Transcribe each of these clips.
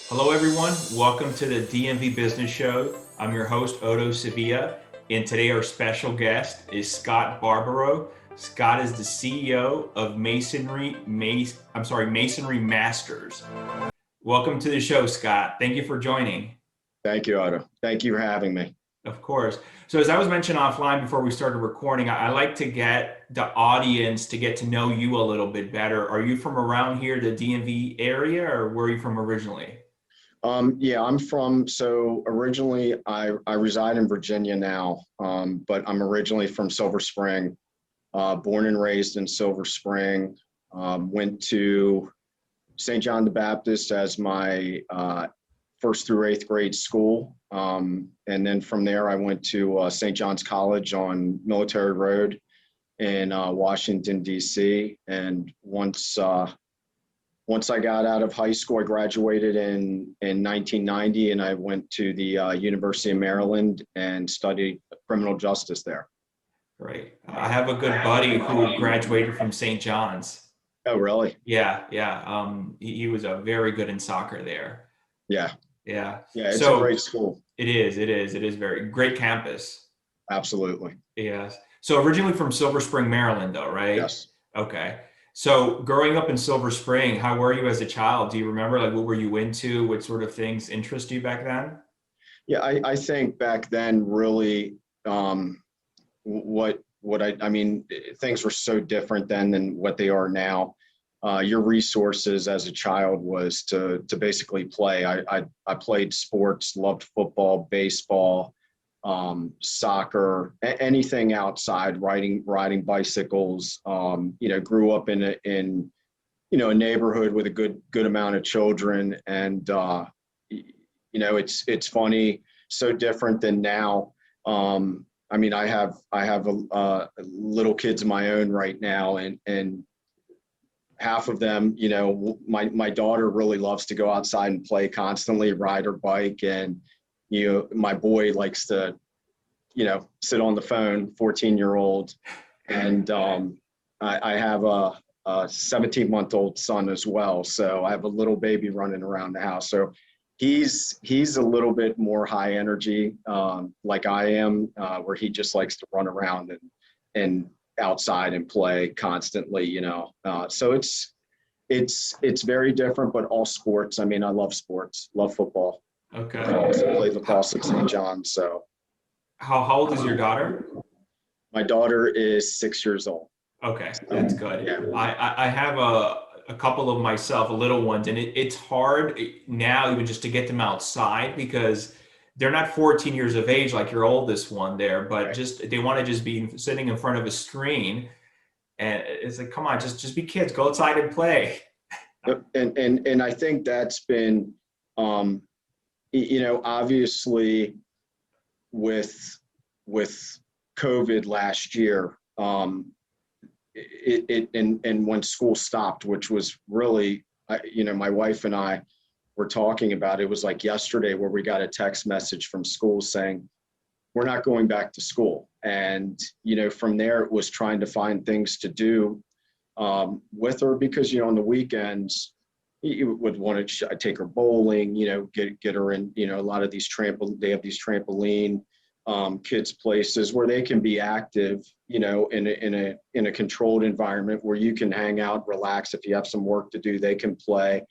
Hello, everyone. Welcome to the DMV Business Show. I'm your host, Otto Sevilla, and today our special guest is Scott Barbaro. Scott is the CEO of Masonry Masters. Welcome to the show, Scott. Thank you for joining. Thank you, Otto. Thank you for having me. Of course. So as I was mentioning offline before we started recording, I like to get the audience to get to know you a little bit better. Are you from around here, the DMV area, or where are you from originally? Yeah, so originally I reside in Virginia now, but I'm originally from Silver Spring, born and raised in Silver Spring. Went to St. John the Baptist as my first through eighth grade school. And then from there, I went to St. John's College on Military Road in Washington, D.C. And once I got out of high school, I graduated in 1990, and I went to the University of Maryland and studied criminal justice there. Right. I have a good buddy who graduated from St. John's. Oh, really? Yeah. He was a very good in soccer there. Yeah. Yeah. Yeah, it's a great school. It is very great campus. Absolutely. Yes. So originally from Silver Spring, Maryland, though, right? Yes. Okay. So growing up in Silver Spring, how were you as a child? Do you remember, like, what were you into? What sort of things interest you back then? Yeah, I think back then really I mean, things were so different then than what they are now. Your resources as a child was to basically play. I played sports, loved football, baseball, soccer, anything outside, riding bicycles. Grew up in a neighborhood with a good amount of children, and it's funny, so different than now. I mean, I have little kids of my own right now, and half of them, my daughter really loves to go outside and play constantly, ride her bike, and my boy likes to, sit on the phone, 14-year-old. And I have a 17-month-old son as well. So I have a little baby running around the house. So he's a little bit more high energy, like I am, where he just likes to run around and outside and play constantly, so it's very different, but all sports. I mean, I love sports, love football. Okay. I also played lacrosse at St. John's. So How old is your daughter? my daughter is 6 years old. Okay, that's good. Yeah. I have a couple of myself, little ones, and it's hard now even just to get them outside because they're not 14 years of age like your oldest one there, but Right. just they want to just be sitting in front of a screen, and it's like, come on, just be kids, go outside and play. And I think that's been, obviously with COVID last year, and when school stopped, which was really, my wife and I were talking about, it was like yesterday where we got a text message from school saying, we're not going back to school. And, from there it was trying to find things to do with her, because, on the weekends, you would want to take her bowling, get her in, a lot of these they have these trampoline kids places where they can be active, in a controlled environment where you can hang out, relax. If you have some work to do, they can play.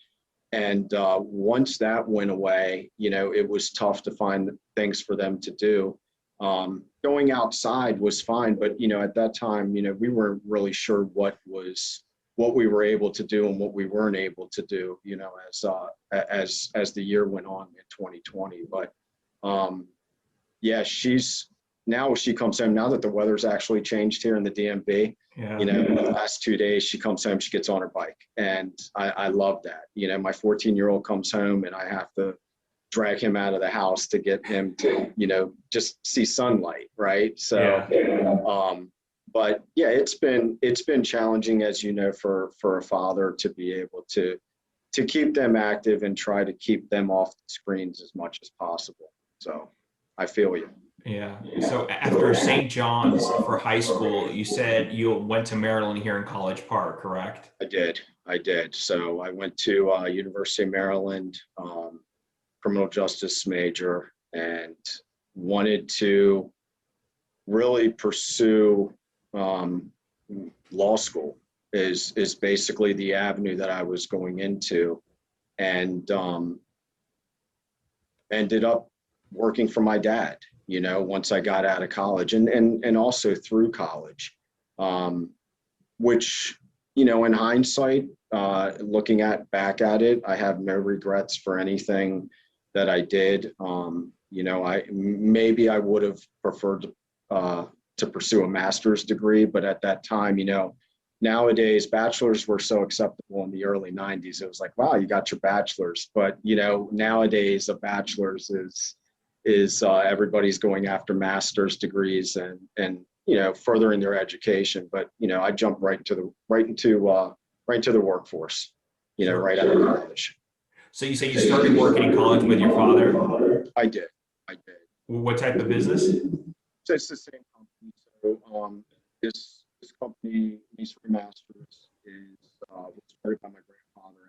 And once that went away, it was tough to find things for them to do. Going outside was fine, but at that time, we weren't really sure what we were able to do and what we weren't able to do, as the year went on in 2020. But yeah, she comes home now that the weather's actually changed here in the DMV. Yeah. The last 2 days she comes home, she gets on her bike, and I love that. My 14-year-old comes home and I have to drag him out of the house to get him to, just see sunlight. Right. So, Yeah. But yeah, it's been challenging, as for a father to be able to keep them active and try to keep them off the screens as much as possible. So I feel you. Yeah. So after St. John's for high school, you said you went to Maryland here in College Park, correct? I did. So I went to University of Maryland. criminal justice major and wanted to really pursue law school is basically the avenue that I was going into, and ended up working for my dad, you know, once I got out of college, and also through college, which, you know, in hindsight, looking back at it, I have no regrets for anything that I did. You know, maybe I would have preferred to pursue a master's degree, but at that time, you know, nowadays bachelors were so acceptable in the early 90s. It was like, wow, you got your bachelor's. But, you know, nowadays a bachelor's is everybody's going after master's degrees and you know, furthering their education. But, you know, I jumped right into the workforce, you know, right out of college. So you say you started working in college with your father? I did. What type of business? So it's the same company. So this company, Masonry Masters, was started by my grandfather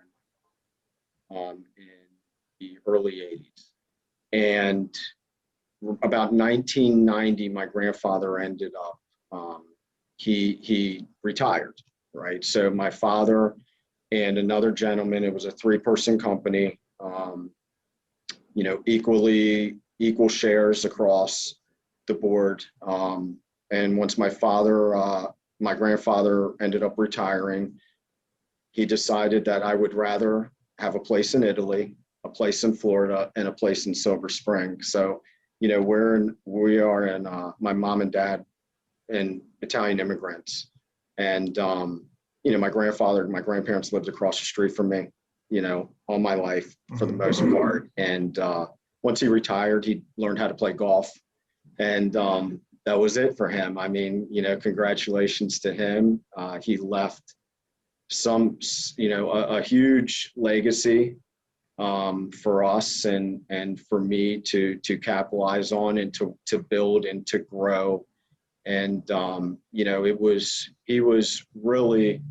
in the early 80s. And about 1990, my grandfather ended up, he retired, right? So my father and another gentleman, it was a 3-person company, you know, equal shares across the board. And once my grandfather ended up retiring, he decided that I would rather have a place in Italy, a place in Florida, and a place in Silver Spring. So, you know, we are in my mom and dad and Italian immigrants. And, you know, my grandparents lived across the street from me, you know, all my life for the most part. And once he retired, he learned how to play golf. And that was it for him. I mean, you know, congratulations to him. He left you know, a huge legacy for us and for me to capitalize on and to build and to grow. And, you know, he was really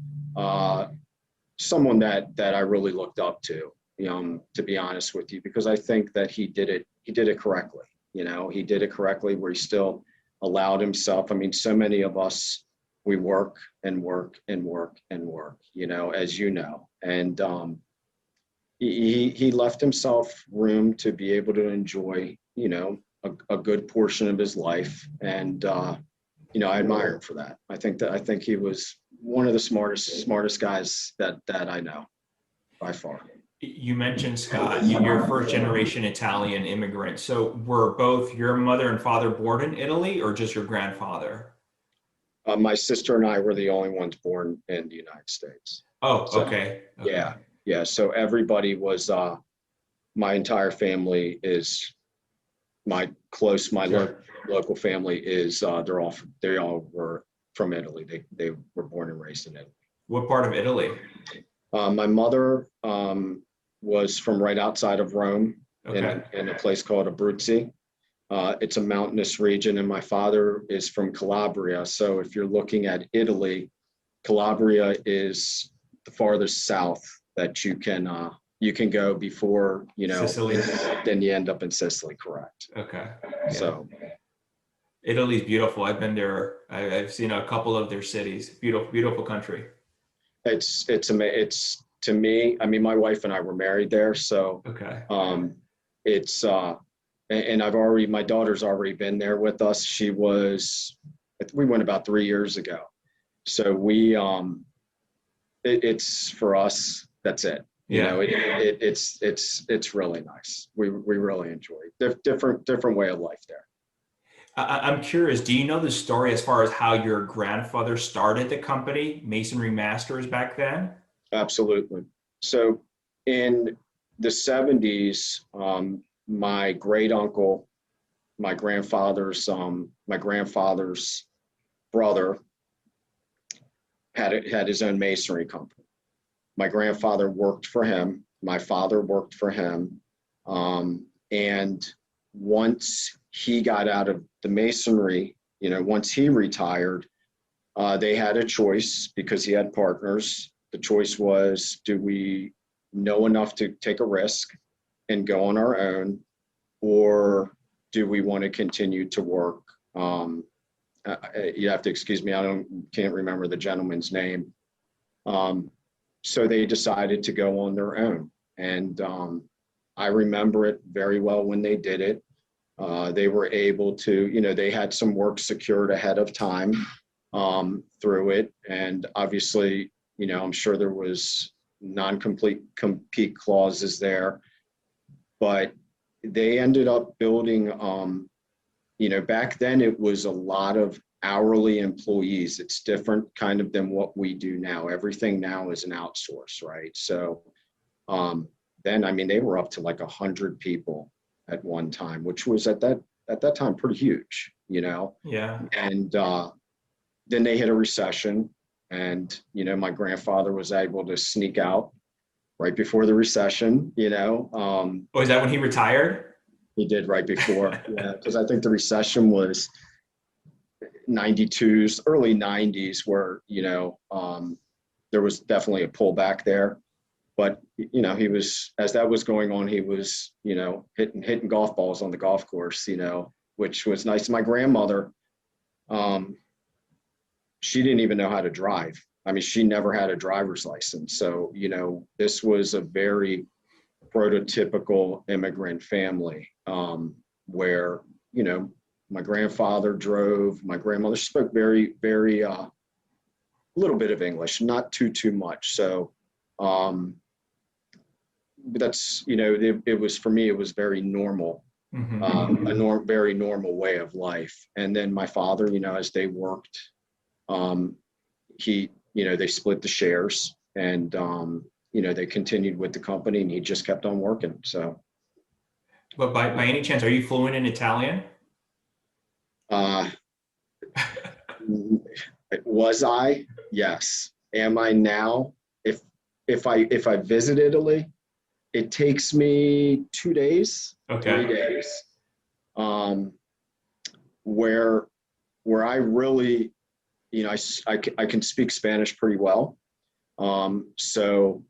someone that I really looked up to be honest with you, because I think that he did it correctly. You know, he did it correctly where he still allowed himself. I mean, so many of us, we work and work and work and work, you know, as you know, and he left himself room to be able to enjoy, you know, a good portion of his life. And, you know, I admire him for that. I think he was one of the smartest guys that I know by far. You mentioned, Scott, you're first generation Italian immigrant. So were both your mother and father born in Italy or just your grandfather? My sister and I were the only ones born in the United States. Oh, So, okay. yeah. So everybody was, my entire family is local family is, they all were from Italy. They were born and raised in Italy. What part of Italy? My mother was from right outside of Rome, Okay. in a place called Abruzzi. It's a mountainous region, and my father is from Calabria. So if you're looking at Italy, Calabria is the farthest south that you can go before, you know, Sicily. then you end up in Sicily, correct? Okay. Yeah. So Italy's beautiful. I've been there. I've seen a couple of their cities. Beautiful, beautiful country. it's to me, I mean, my wife and I were married there, so Okay. it's and my daughter's already been there with us. We went about 3 years ago. So it's for us, that's it. You know, it's really nice. We really enjoy it. Different way of life there. I'm curious, do you know the story as far as how your grandfather started the company, Masonry Masters, back then? Absolutely. So in the 70s, my great uncle, my grandfather's brother had his own masonry company. My grandfather worked for him. My father worked for him. And once he got out of the masonry, you know, once he retired, they had a choice because he had partners. The choice was, do we know enough to take a risk and go on our own, or do we want to continue to work? You have to excuse me, can't remember the gentleman's name. So they decided to go on their own. And I remember it very well when they did it. They were able to, they had some work secured ahead of time through it. And obviously, I'm sure there was compete clauses there, but they ended up building, back then it was a lot of hourly employees. It's different kind of than what we do now. Everything now is an outsource, right? So then, they were up to like 100 people at one time, which was at that time pretty huge, Yeah. And then they hit a recession, and my grandfather was able to sneak out right before the recession. Oh, is that when he retired? He did right before, yeah, because I think the recession was 92s, early 90s, where there was definitely a pullback there. But he was, as that was going on, he was hitting golf balls on the golf course, which was nice. My grandmother, she didn't even know how to drive. She never had a driver's license. So this was a very prototypical immigrant family, where my grandfather drove. My grandmother spoke very, very little bit of English, not too much. So that's it was, for me, it was very normal, very normal way of life. And then my father, as they worked, they split the shares, and they continued with the company, and he just kept on working. So, but by any chance, are you fluent in Italian? Was I? Yes. Am I now? If I visit Italy, it takes me 2 days, Okay. 3 days, where I really, I can speak Spanish pretty well. So,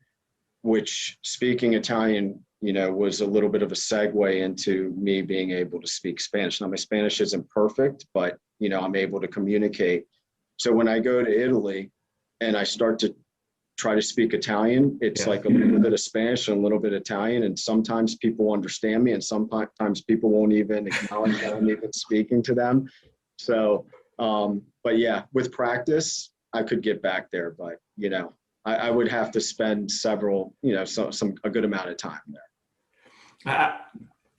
which speaking Italian, was a little bit of a segue into me being able to speak Spanish. Now, my Spanish isn't perfect, but, I'm able to communicate. So when I go to Italy and I start to try to speak Italian, it's like a little bit of Spanish and a little bit of Italian. And sometimes people understand me, and sometimes people won't even acknowledge that I'm even speaking to them. So, but yeah, with practice, I could get back there, but, I would have to spend several, a good amount of time there.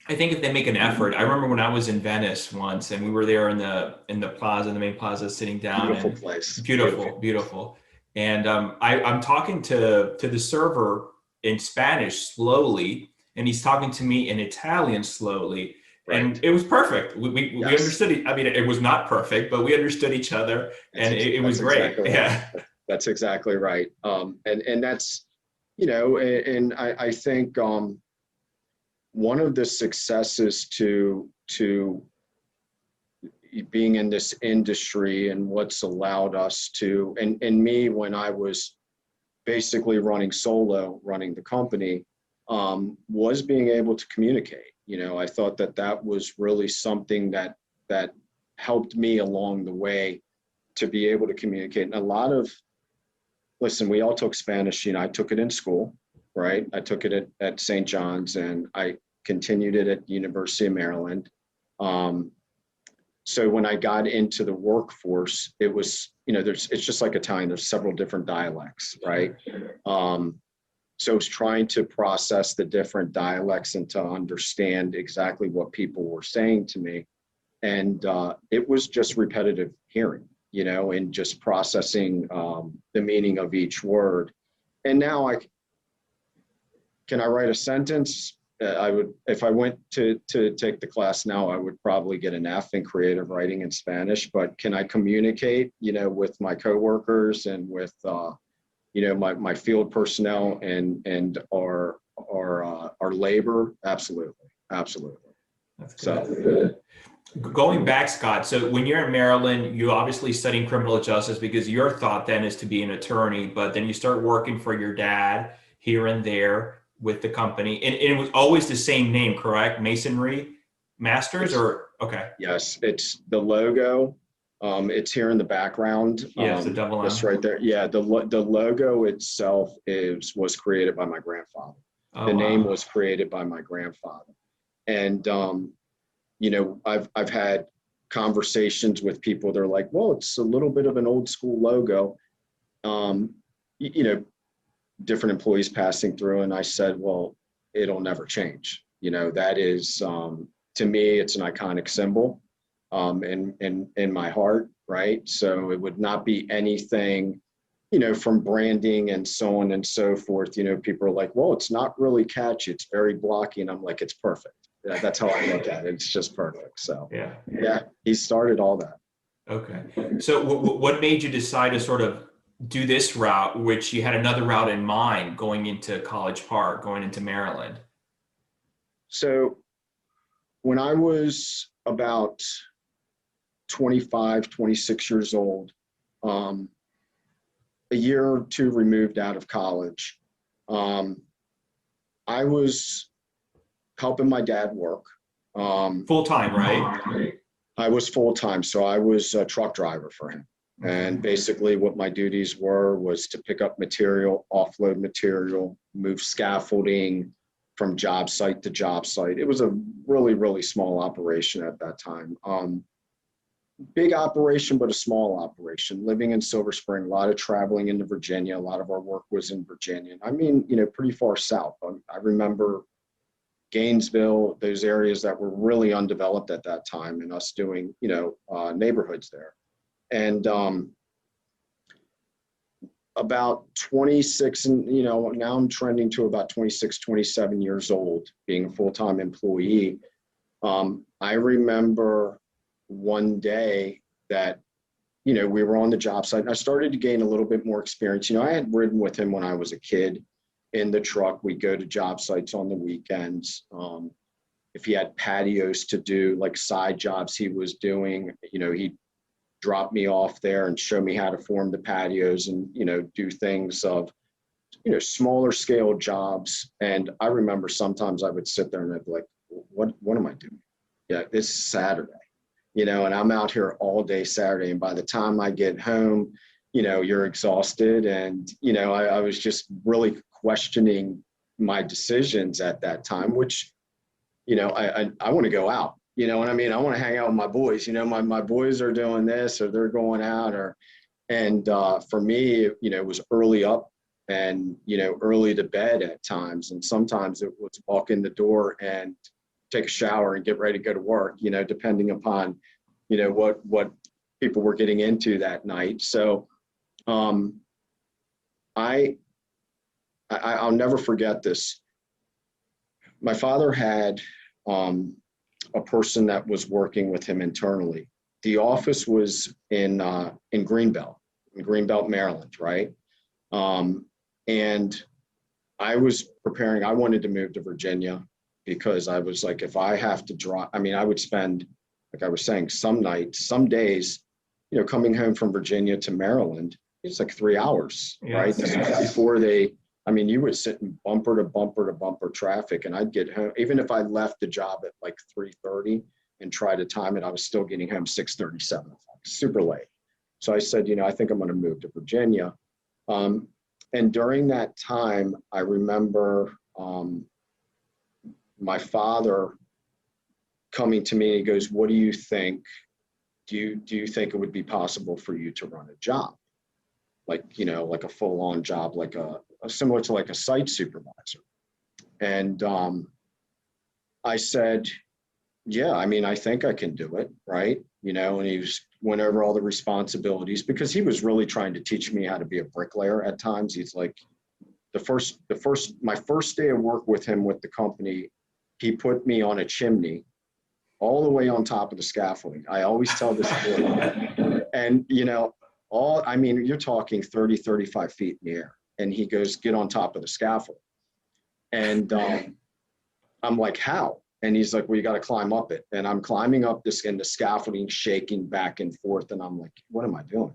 I think if they make an effort. I remember when I was in Venice once, and we were there in the plaza, the main plaza, sitting down. Beautiful place. Beautiful. And I'm talking to the server in Spanish slowly, and he's talking to me in Italian slowly. Right. And it was perfect. We understood. It was not perfect, but we understood each other, and it was great. Exactly right. Yeah, that's exactly right. And that's, and I think one of the successes to being in this industry, and what's allowed us to, and me, when I was basically running the company, was being able to communicate. I thought that was really something that helped me along the way to be able to communicate. And listen, we all took Spanish. I took it in school, right? I took it at St. John's, and I continued it at University of Maryland. So when I got into the workforce, it was, it's just like Italian. There's several different dialects, right? So it's trying to process the different dialects and to understand exactly what people were saying to me. And it was just repetitive hearing, and just processing the meaning of each word. And now can I write a sentence? I would, if I went to take the class now, I would probably get an F in creative writing in Spanish. But can I communicate, with my coworkers and with, my field personnel and our labor? Absolutely. That's good. So going back, Scott, so when you're in Maryland, you obviously studying criminal justice because your thought then is to be an attorney, but then you start working for your dad here and there. with the company, and it was always the same name, correct? Masonry Masters, or okay? Yes, it's the logo. It's here in the background. Yes, the double Just M. right there. Yeah, the logo itself was created by my grandfather. Oh The name wow. was created by my grandfather. And you know, I've had conversations with people. They're like, well, it's a little bit of an old school logo. You know, different employees passing through, and I said, well, it'll never change. You know, that is to me, it's an iconic symbol in my heart, right? So it would not be anything, you know, from branding and so on and so forth. You know, people are like, well, it's not really catchy, it's very blocky, and I'm like, it's perfect. That's how I look at it. It's just perfect. So yeah, he started all that. Okay. So what made you decide to sort of do this route, which you had another route in mind going into College Park, going into Maryland? So when I was about 25, 26 years old, a year or two removed out of college, I was helping my dad work. Full time, right? I was full time, so I was a truck driver for him. And basically what my duties were was to pick up material, offload material, move scaffolding from job site to job site. It was a really, really small operation at that time. Big operation, but a small operation. Living in Silver Spring, a lot of traveling into Virginia. A lot of our work was in Virginia. I mean, you know, pretty far south. I remember Gainesville, those areas that were really undeveloped at that time, and us doing, you know, neighborhoods there. And about 26, and you know, now I'm trending to about 26, 27 years old, being a full-time employee. I remember one day that, you know, we were on the job site and I started to gain a little bit more experience. You know, I had ridden with him when I was a kid in the truck. We'd go to job sites on the weekends. If he had patios to do, like side jobs he was doing, you know, he'd drop me off there and show me how to form the patios and, you know, do things of, you know, smaller scale jobs. And I remember sometimes I would sit there and I'd be like, what am I doing? Yeah, it's Saturday, you know, and I'm out here all day Saturday. And by the time I get home, you know, you're exhausted. And, you know, I was just really questioning my decisions at that time, which, you know, I want to go out, you know what I mean? I want to hang out with my boys, you know, my boys are doing this or they're going out and for me, you know, it was early up and, you know, early to bed at times. And sometimes it was walk in the door and take a shower and get ready to go to work, you know, depending upon, you know, what people were getting into that night. So I'll never forget this. My father had a person that was working with him internally. The office was in Greenbelt, Maryland, right? And I was preparing, I wanted to move to Virginia because I was like, if I have to drive, I mean, I would spend, like I was saying, some nights, some days, you know, coming home from Virginia to Maryland, it's like 3 hours, right? Before I mean, you would sit in bumper to bumper to bumper traffic and I'd get home, even if I left the job at like 3:30 and tried to time it, I was still getting home 6:30, 7 o'clock, super late. So I said, you know, I think I'm going to move to Virginia. And during that time, I remember my father coming to me and he goes, what do you think? Do you think it would be possible for you to run a job? Like, you know, like a full-on job, like a similar to like a site supervisor. And I said, yeah, I mean, I think I can do it, right? You know, and he went over all the responsibilities because he was really trying to teach me how to be a bricklayer at times. He's like, my first day of work with him with the company, he put me on a chimney all the way on top of the scaffolding. I always tell this story. And, you know, I mean, you're talking 30, 35 feet in the air. And he goes, get on top of the scaffold. And I'm like, how? And he's like, well, you got to climb up it. And I'm climbing up this and the scaffolding shaking back and forth. And I'm like, what am I doing?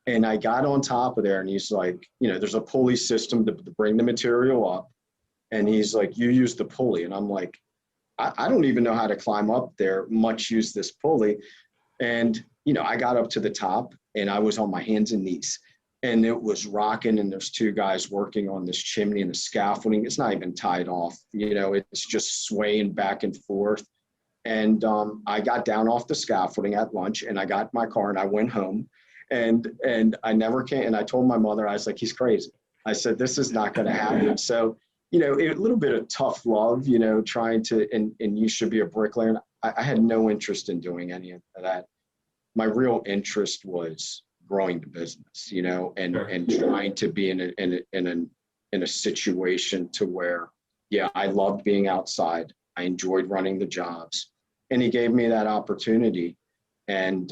And I got on top of there and he's like, you know, there's a pulley system to bring the material up. And he's like, you use the pulley. And I'm like, I don't even know how to climb up there, much use this pulley. And, you know, I got up to the top and I was on my hands and knees and it was rocking. And there's two guys working on this chimney and the scaffolding. It's not even tied off, you know, it's just swaying back and forth. And I got down off the scaffolding at lunch and I got in my car and I went home and I never came. And I told my mother, I was like, he's crazy. I said, this is not going to happen. So, you know, a little bit of tough love, you know, trying to, and you should be a bricklayer. And I had no interest in doing any of that. My real interest was growing the business, you know, and trying to be in a situation to where, yeah, I loved being outside. I enjoyed running the jobs, and he gave me that opportunity. And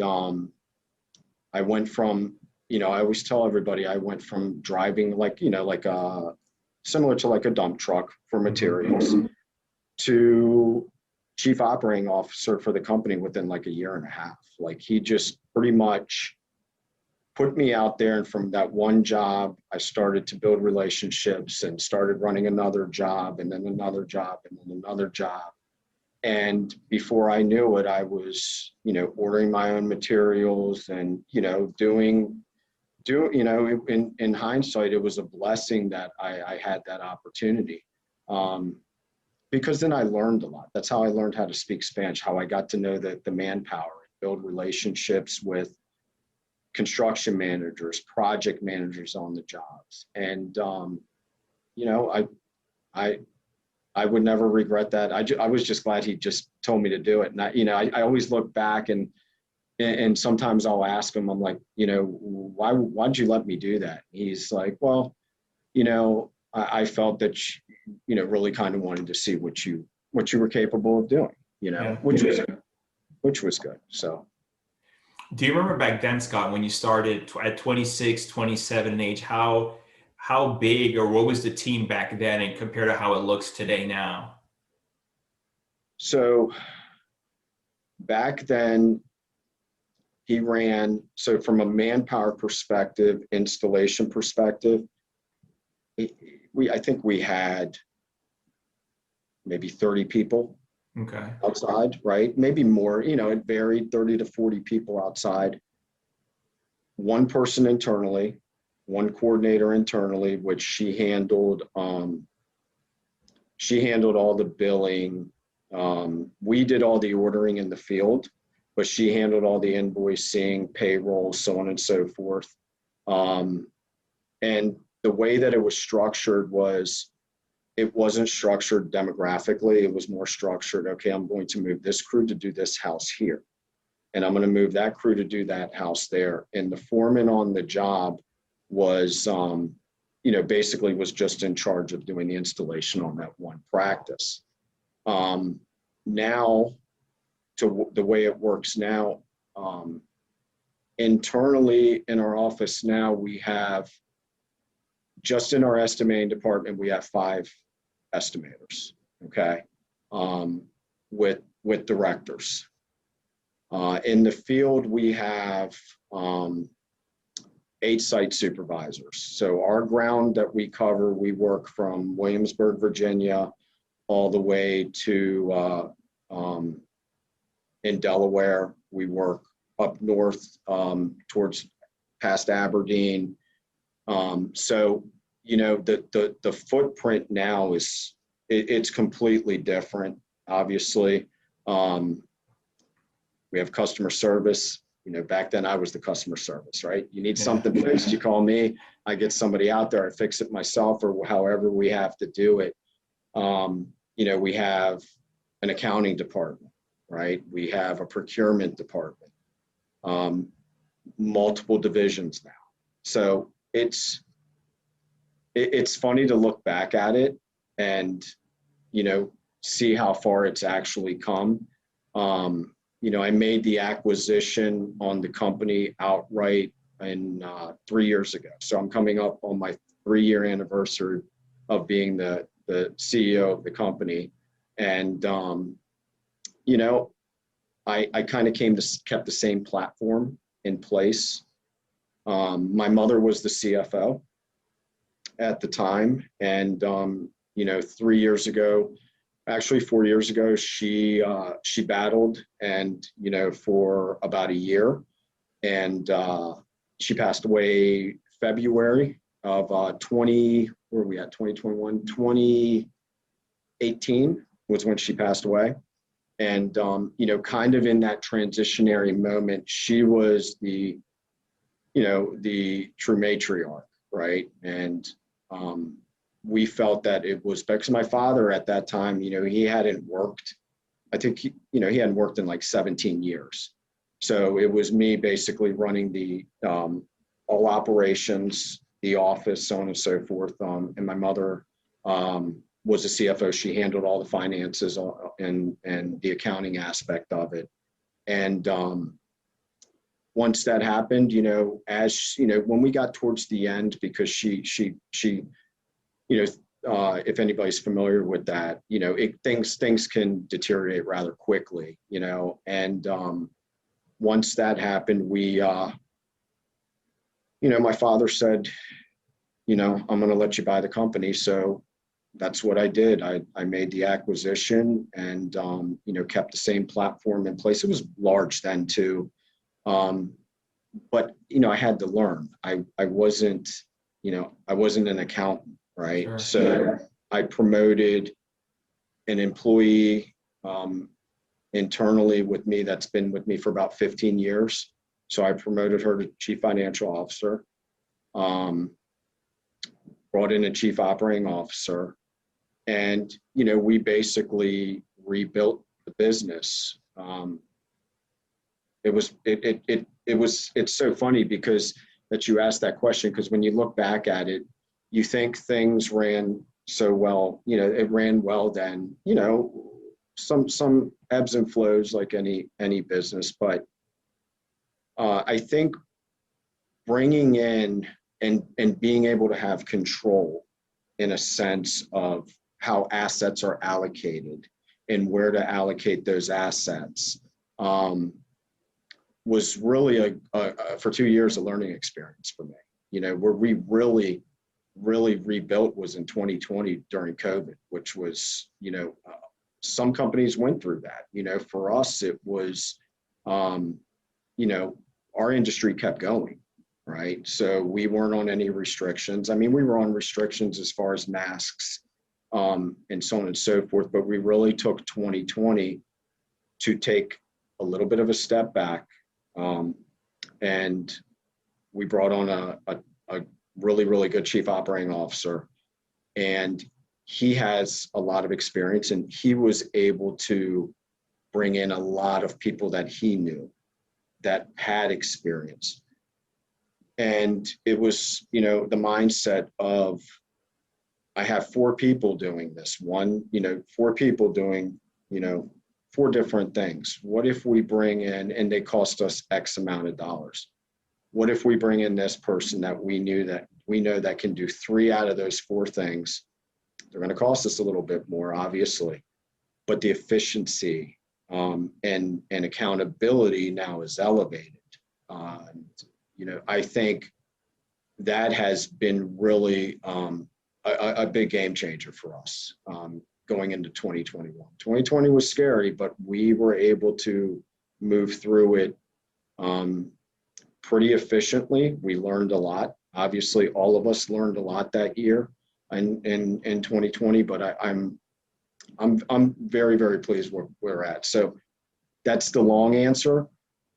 I went from, you know, I always tell everybody I went from driving like, you know, like similar to like a dump truck for materials to chief operating officer for the company within like a year and a half. Like he just pretty much put me out there. And from that one job, I started to build relationships and started running another job and then another job and then another job. And before I knew it, I was, you know, ordering my own materials and, you know, you know, in hindsight, it was a blessing that I had that opportunity. Because then I learned a lot. That's how I learned how to speak Spanish, how I got to know the manpower, build relationships with construction managers, project managers on the jobs. And, you know, I would never regret that. I was just glad he just told me to do it. And you know, I always look back and sometimes I'll ask him, I'm like, you know, why'd you let me do that? He's like, well, you know, I felt that, you know, really kind of wanted to see what you were capable of doing, you know, Yeah. which was good. So. Do you remember back then, Scott, when you started at 26, 27 in age, how big or what was the team back then and compared to how it looks today now? So back then he ran, so from a manpower perspective, installation perspective, I think we had maybe 30 people outside, right? Maybe more, you know, it varied, 30 to 40 people outside. One person internally, one coordinator internally, which she handled all the billing. We did all the ordering in the field, but she handled all the invoicing, payroll, so on and so forth. And the way that it was structured was, it wasn't structured demographically. It was more structured, okay, I'm going to move this crew to do this house here. And I'm going to move that crew to do that house there. And the foreman on the job was, you know, basically was just in charge of doing the installation on that one practice. Now, to the way it works now, internally in our office now, we have, just in our estimating department, we have 5 estimators, okay, with directors. In the field, we have 8 site supervisors. So our ground that we cover, we work from Williamsburg, Virginia, all the way to in Delaware. We work up north towards past Aberdeen. So, you know, the footprint now is, it's completely different, obviously. We have customer service. You know, back then I was the customer service, right? You need something fixed, you call me, I get somebody out there, I fix it myself or however we have to do it. You know, we have an accounting department, right? We have a procurement department, multiple divisions now. So it's funny to look back at it and, you know, see how far it's actually come. You know, I made the acquisition on the company outright in 3 years ago. So I'm coming up on my 3-year anniversary of being the CEO of the company. And, you know, I kind of kept the same platform in place. My mother was the CFO at the time. And 3 years ago, actually 4 years ago, she battled and, for about a year, and she passed away February of 2018 was when she passed away. And, kind of in that transitionary moment, she was the true matriarch, right? And we felt that it was because my father at that time, he hadn't worked. I think, he hadn't worked in like 17 years. So it was me basically running the all operations, the office, so on and so forth. And my mother was a CFO. She handled all the finances and the accounting aspect of it. And once that happened, when we got towards the end, because she if anybody's familiar with that, things can deteriorate rather quickly, and once that happened, my father said, I'm going to let you buy the company. So that's what I did. I made the acquisition and, kept the same platform in place. It was large then too. But, I had to learn. I wasn't an accountant, right? Sure. So I promoted an employee internally with me that's been with me for about 15 years. So I promoted her to chief financial officer, brought in a chief operating officer, and, we basically rebuilt the business. It's so funny because that you asked that question, because when you look back at it, you think things ran so well, it ran well then, some ebbs and flows like any business, but I think bringing in and being able to have control in a sense of how assets are allocated and where to allocate those assets was really for 2 years a learning experience for me. Where we really rebuilt was in 2020 during COVID, which was, some companies went through that. For us, it was, our industry kept going, right? So we weren't on any restrictions. I mean, we were on restrictions as far as masks and so on and so forth, but we really took 2020 to take a little bit of a step back. And we brought on a really, really good chief operating officer, and he has a lot of experience, and he was able to bring in a lot of people that he knew that had experience. And it was, the mindset of, I have 4 people doing this, 4 people doing, 4 different things. What if we bring in, and they cost us X amount of dollars? What if we bring in this person that we know that can do 3 out of those 4 things? They're going to cost us a little bit more, obviously, but the efficiency and accountability now is elevated. I think that has been really a big game changer for us going into 2021. 2020 was scary, but we were able to move through it pretty efficiently. We learned a lot. Obviously, all of us learned a lot that year in 2020, but I'm very, very pleased where we're at. So that's the long answer.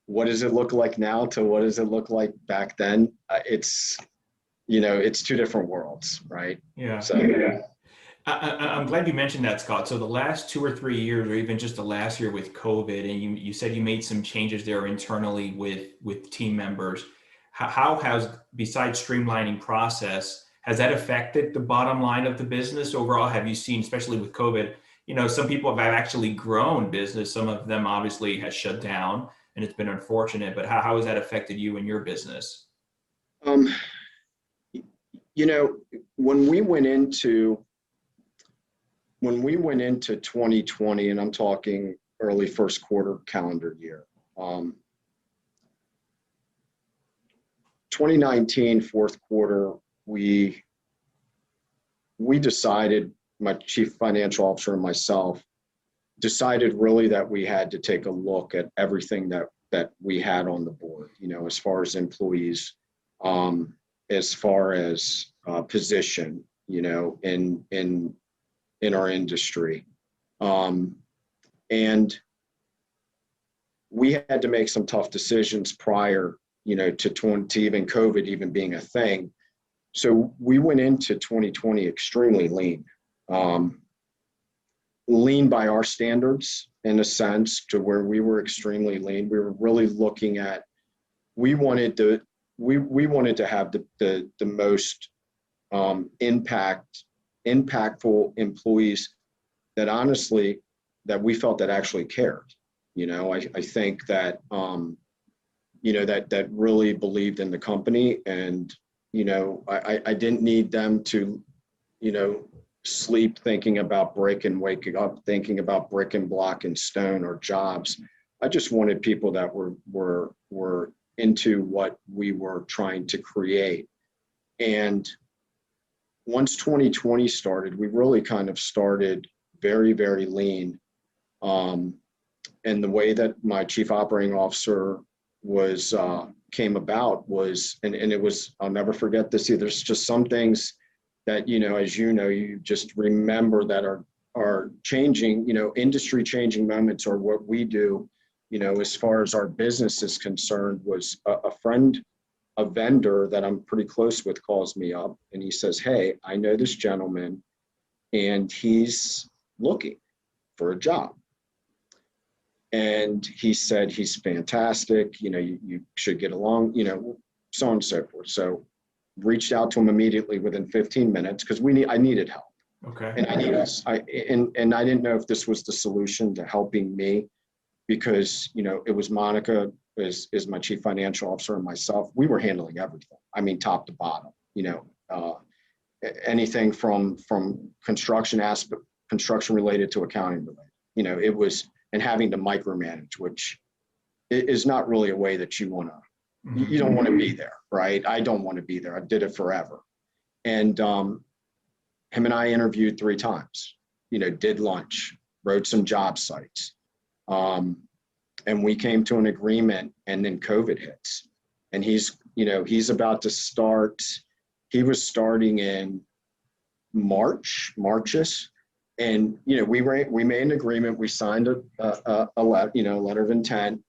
What does it look like now to what does it look like back then? It's 2 different worlds, right? Yeah. So yeah. I'm glad you mentioned that, Scott. So the last 2 or 3 years, or even just the last year with COVID, and you said you made some changes there internally with team members. How has, besides streamlining process, has that affected the bottom line of the business overall? Have you seen, especially with COVID, some people have actually grown business. Some of them obviously has shut down, and it's been unfortunate, but how has that affected you and your business? When we went into 2020, and I'm talking early first quarter calendar year, 2019 fourth quarter, we decided my chief financial officer and myself decided really that we had to take a look at everything that we had on the board, as far as employees, as far as position, in our industry. And we had to make some tough decisions prior, to even COVID even being a thing. So we went into 2020 extremely lean, lean by our standards, in a sense, to where we were extremely lean. We were really looking at, we wanted to have the most impactful employees that honestly, that we felt that actually cared. I think that, that really believed in the company. And, I didn't need them to, sleep thinking about brick and waking up thinking about brick and block and stone or jobs. I just wanted people that were into what we were trying to create. And once 2020 started, we really kind of started very, very lean. And the way that my chief operating officer came about was, and it was, I'll never forget this either. There's just some things that, as you just remember that are changing, industry changing moments, or what we do, as far as our business is concerned. Was a friend, a vendor that I'm pretty close with, calls me up and he says, "Hey, I know this gentleman and he's looking for a job. And he said, he's fantastic, you should get along, so on and so forth." So reached out to him immediately within 15 minutes because I needed help. Okay. And I didn't know if this was the solution to helping me, because, it was Monica is my chief financial officer and myself. We were handling everything. I mean, top to bottom, anything from construction related to accounting related, it was, and having to micromanage, which is not really a way that you want to, you don't want to be there, right? I don't want to be there. I did it forever. And him and I interviewed 3 times, did lunch, wrote some job sites. And we came to an agreement, and then COVID hits. And he's about to start, he was starting in March. And, we made an agreement, we signed a letter of intent.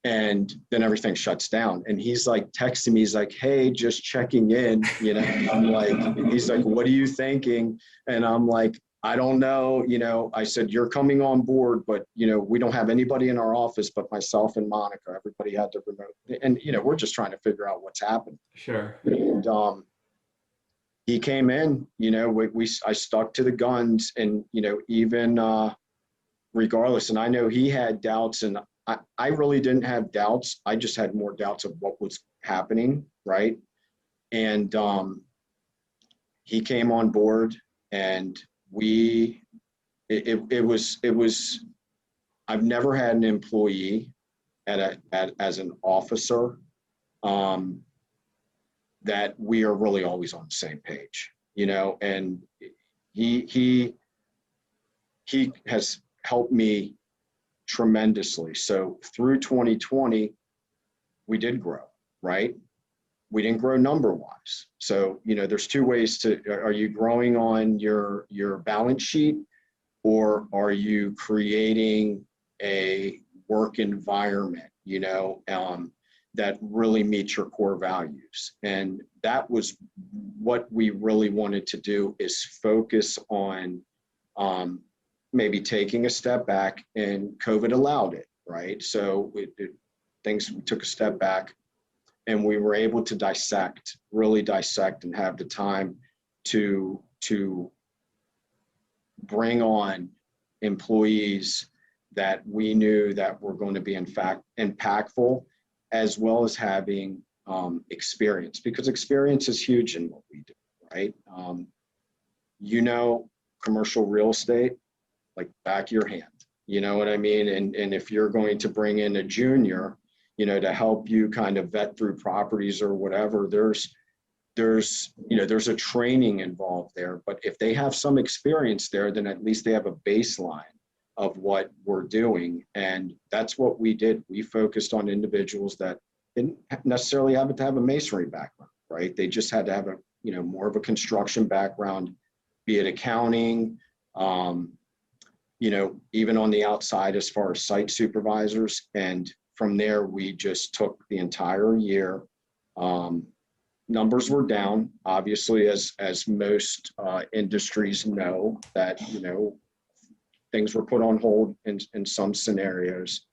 And then everything shuts down. And he's like texting me, he's like, "Hey, just checking in." I'm like, he's like, "What are you thinking?" And I'm like, "I don't know." I said, "You're coming on board, but, we don't have anybody in our office but myself and Monica. Everybody had to remote." And, we're just trying to figure out what's happening. Sure. And he came in, I stuck to the guns, and, even regardless, and I know he had doubts, and I really didn't have doubts. I just had more doubts of what was happening, right? And he came on board, and it was. I've never had an employee as an officer that we are really always on the same page, and he has helped me tremendously. So through 2020, we did grow, right? We didn't grow number wise. So, there's 2 ways are you growing on your balance sheet, or are you creating a work environment, that really meets your core values? And that was what we really wanted to do, is focus on, maybe taking a step back, and COVID allowed it, right? So we took a step back, and we were able to really dissect and have the time to bring on employees that we knew that were going to be, in fact, impactful, as well as having experience, because experience is huge in what we do, right? Commercial real estate, like back of your hand, you know what I mean? And if you're going to bring in a junior, to help you kind of vet through properties or whatever, there's there's a training involved there, but if they have some experience there, then at least they have a baseline of what we're doing. And that's what we did. We focused on individuals that didn't necessarily have to have a masonry background, right? They just had to have a, more of a construction background, be it accounting, even on the outside as far as site supervisors. And from there, we just took the entire year. Numbers were down, obviously, as most industries know that, things were put on hold in some scenarios.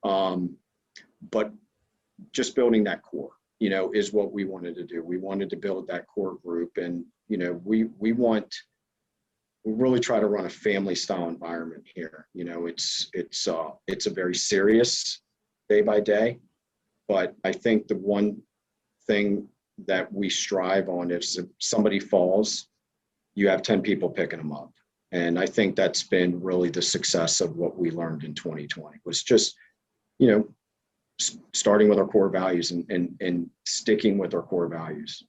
But just building that core, is what we wanted to do. We wanted to build that core group, and, we really try to run a family style environment here. It's a very serious day by day, but I think the one thing that we strive on is if somebody falls, you have 10 people picking them up. And I think that's been really the success of what we learned in 2020 was just, starting with our core values and sticking with our core values.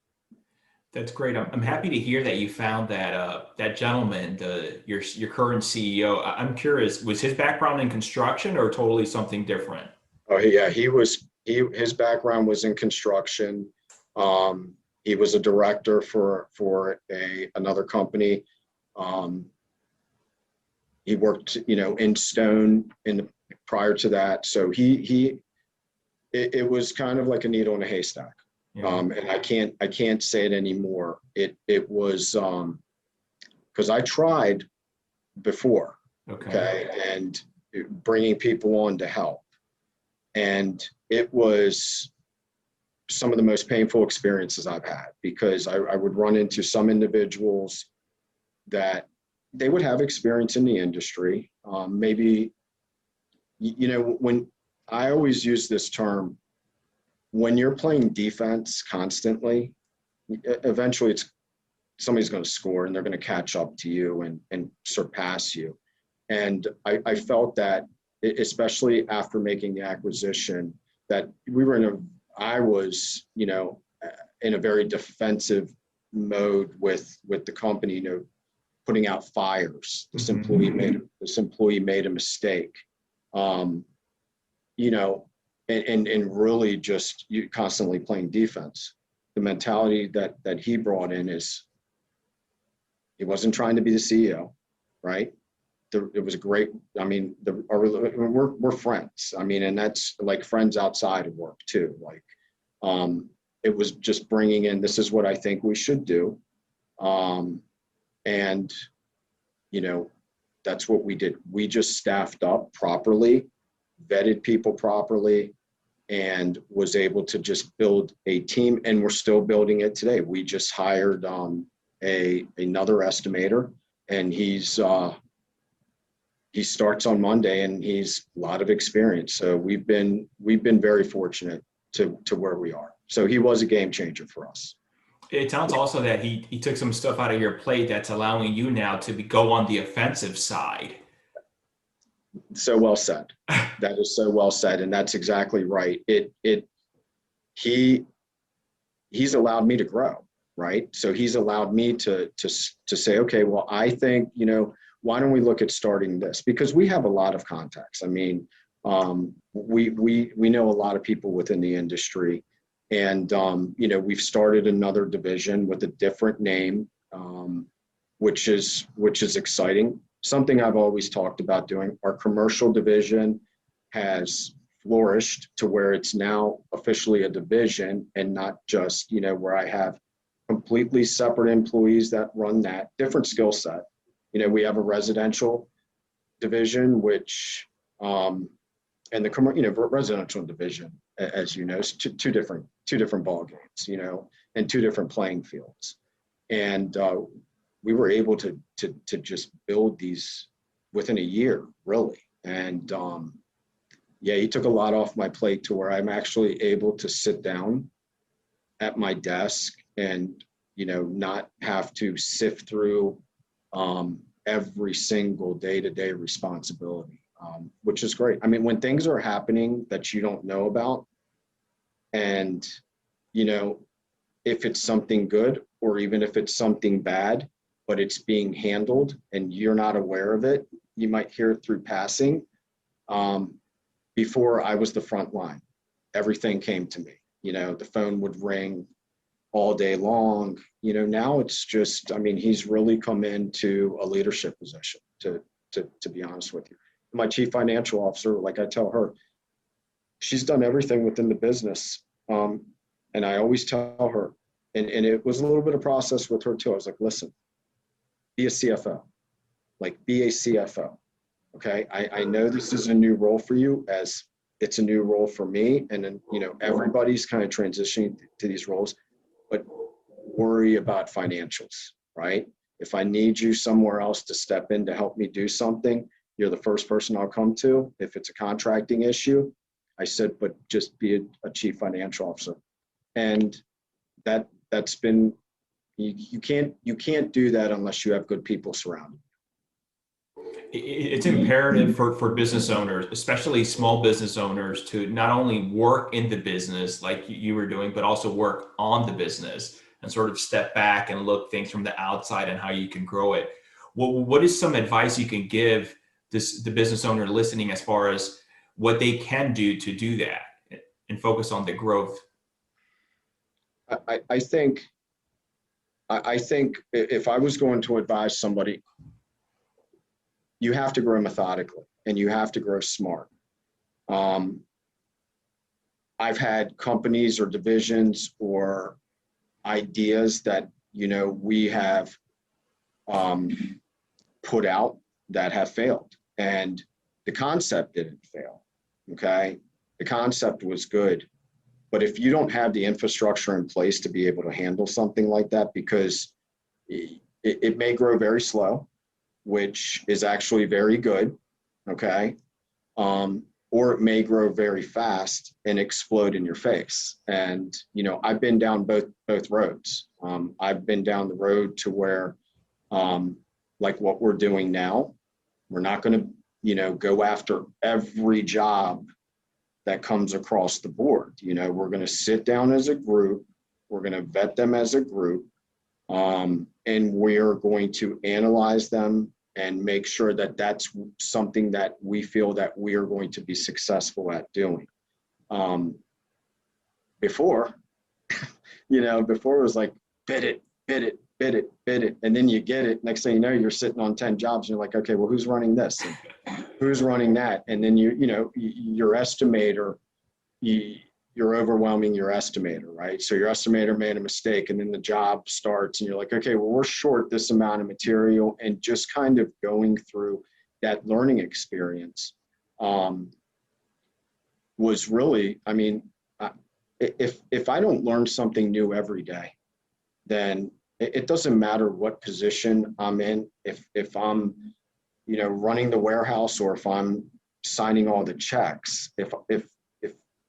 That's great. I'm happy to hear that you found that gentleman, your current CEO. I'm curious, was his background in construction or totally something different? Oh yeah, his background was in construction. He was a director for another company. He worked, in stone prior to that. So it was kind of like a needle in a haystack. Yeah. And I can't say it anymore. It was because I tried before, okay, and bringing people on to help, and it was some of the most painful experiences I've had, because I would run into some individuals that they would have experience in the industry. Maybe, when I always use this term, when you're playing defense constantly, eventually somebody's going to score and they're going to catch up to you and surpass you. And I felt that, especially after making the acquisition, that I was, in a very defensive mode with the company, putting out fires. This employee made a mistake. And really just you constantly playing defense. The mentality that he brought in is, he wasn't trying to be the CEO, right? It was a great, we're friends. And that's like friends outside of work too. It was just bringing in, this is what I think we should do. And, that's what we did. We just staffed up properly, vetted people properly, and was able to just build a team. And we're still building it today. We just hired another estimator, and he starts on Monday, and he's a lot of experience. So we've been very fortunate to where we are. So he was a game changer for us. It sounds also that he took some stuff out of your plate that's allowing you now to go on the offensive side. So well said. That is so well said, and that's exactly right. He's allowed me to grow, right? So he's allowed me to say, okay, well, I think, why don't we look at starting this? Because we have a lot of contacts. We know a lot of people within the industry, and we've started another division with a different name, which is exciting. Something I've always talked about doing. Our commercial division has flourished to where it's now officially a division, and not just, where I have completely separate employees that run that different skill set. We have a residential division, which, and the residential division, as you know, is two different ball games, and two different playing fields. And we were able to just build these within a year, really. And he took a lot off my plate to where I'm actually able to sit down at my desk and, not have to sift through every single day-to-day responsibility, which is great. When things are happening that you don't know about, and, if it's something good or even if it's something bad, but it's being handled and you're not aware of it, you might hear it through passing. Before I was the front line, everything came to me. The phone would ring all day long. Now it's just, I mean, he's really come into a leadership position, to be honest with you. My chief financial officer, like I tell her, she's done everything within the business. And I always tell her, and it was a little bit of process with her too. I was like, listen, be a CFO, be a CFO. Okay. I know this is a new role for you, as it's a new role for me. And then, everybody's kind of transitioning to these roles, but worry about financials, right? If I need you somewhere else to step in to help me do something, you're the first person I'll come to. If it's a contracting issue, I said, but just be a chief financial officer. And that's been, you can't do that unless you have good people surrounding you. It's imperative for business owners, especially small business owners, to not only work in the business like you were doing, but also work on the business and sort of step back and look things from the outside and how you can grow it. What is some advice you can give the business owner listening as far as what they can do to do that and focus on the growth? I think if I was going to advise somebody, you have to grow methodically and you have to grow smart. I've had companies or divisions or ideas that, we have put out that have failed, and the concept didn't fail. Okay. The concept was good, but if you don't have the infrastructure in place to be able to handle something like that, because it may grow very slow, which is actually very good. Okay. Or it may grow very fast and explode in your face. And, I've been down both roads. I've been down the road to where, like what we're doing now, we're not going to, go after every job that comes across the board. We're going to sit down as a group. We're going to vet them as a group. And we're going to analyze them and make sure that that's something that we feel that we are going to be successful at doing. Before, before it was like, bid it. And then you get it. Next thing you know, you're sitting on 10 jobs and you're like, okay, well, who's running this? And who's running that? And then your estimator, you're overwhelming your estimator, right? So your estimator made a mistake and then the job starts and you're like, okay, well, we're short this amount of material, and just kind of going through that learning experience was really, I mean, if I don't learn something new every day, then it doesn't matter what position I'm in. If I'm, running the warehouse or if I'm signing all the checks, if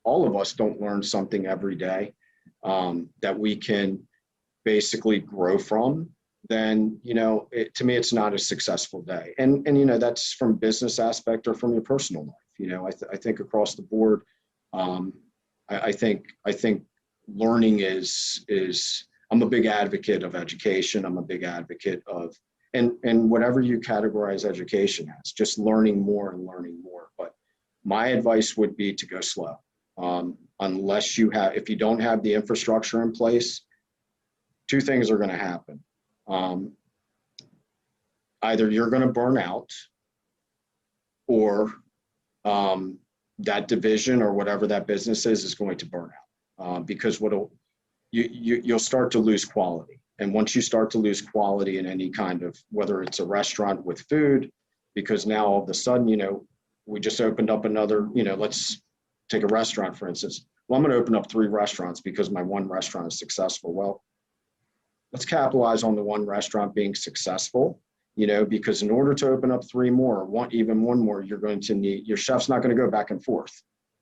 all of us don't learn something every day that we can basically grow from, then, to me, it's not a successful day. And that's from business aspect or from your personal life. I think across the board, I think learning is, I'm a big advocate of education. I'm a big advocate of, and whatever you categorize education as, just learning more and learning more. But my advice would be to go slow. Unless if you don't have the infrastructure in place, two things are going to happen. Either you're going to burn out, or that division or whatever that business is going to burn out, because you'll start to lose quality. And once you start to lose quality in any kind of, whether it's a restaurant with food, because now all of a sudden, we just opened up another, let's take a restaurant, for instance. Well, I'm going to open up 3 restaurants because my one restaurant is successful. Well, let's capitalize on the one restaurant being successful, because in order to open up 3 more, even one more, you're going to need, your chef's not going to go back and forth,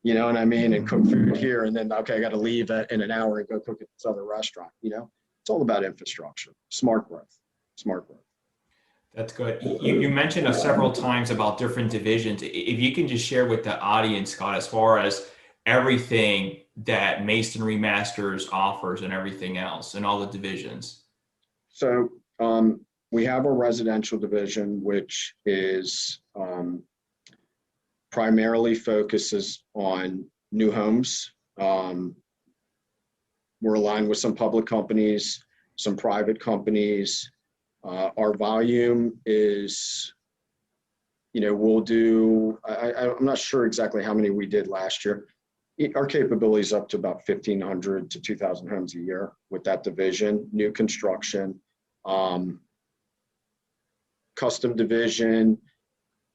you know what I mean? And cook food here. And then, okay, I got to leave in an hour and go cook at this other restaurant. It's all about infrastructure, smart growth. That's good. You mentioned several times about different divisions. If you can just share with the audience, Scott, as far as everything that Masonry Masters offers and everything else and all the divisions? So we have a residential division, which is primarily focuses on new homes. We're aligned with some public companies, some private companies. Our volume is, we'll do, I'm not sure exactly how many we did last year. Our capability is up to about 1,500 to 2,000 homes a year with that division, new construction. Custom division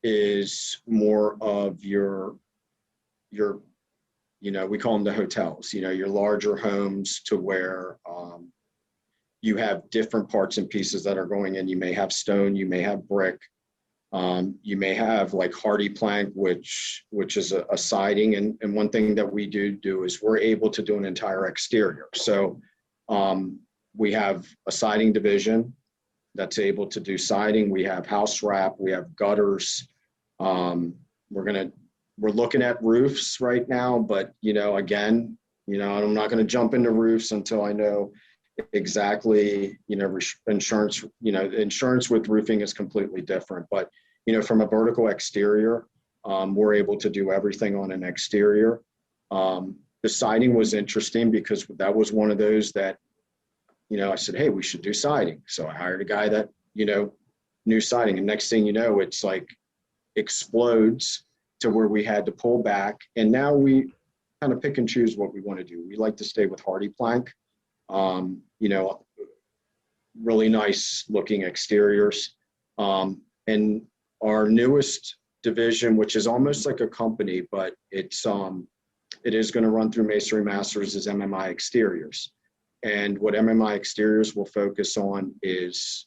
is more of your, we call them the hotels, your larger homes to where you have different parts and pieces that are going in. You may have stone, you may have brick, you may have like hardy plank, which is a siding. And one thing that we do is we're able to do an entire exterior. So we have a siding division that's able to do siding. We have house wrap, we have gutters. We're looking at roofs right now, but again, I'm not going to jump into roofs until I know exactly, insurance, insurance with roofing is completely different, but from a vertical exterior, we're able to do everything on an exterior. The siding was interesting because that was one of those that, I said, hey, we should do siding. So I hired a guy that, knew siding, and next thing you know, it's like explodes to where we had to pull back. And now we kind of pick and choose what we want to do. We like to stay with hardy plank, really nice looking exteriors. And our newest division, which is almost like a company, but it is going to run through Masonry Masters, is MMI Exteriors. And what MMI Exteriors will focus on is,